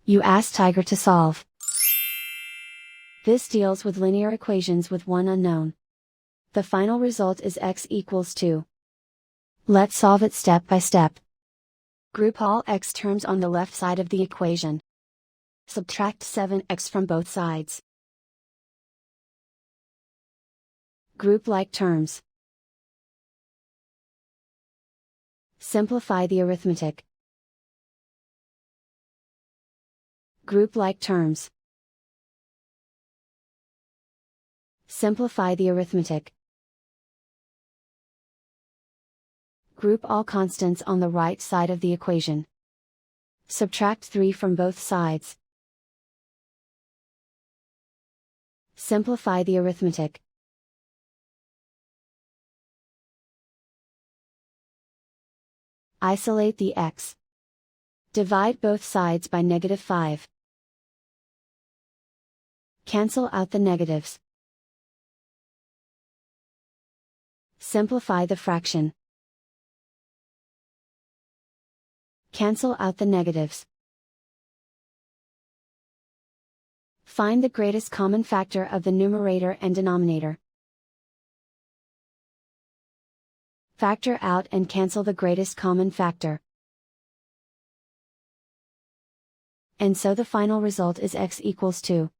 You ask Tiger to solve. This deals with linear equations with one unknown. The final result is x equals 2. Let's solve it step by step. Group all x terms on the left side of the equation. Subtract 7x from both sides. Group like terms. Simplify the arithmetic. Group like terms. Simplify the arithmetic. Group all constants on the right side of the equation. Subtract 3 from both sides. Simplify the arithmetic. Isolate the x. Divide both sides by -5. Cancel out the negatives. Simplify the fraction. Cancel out the negatives. Find the greatest common factor of the numerator and denominator. Factor out and cancel the greatest common factor. And so the final result is x equals 2.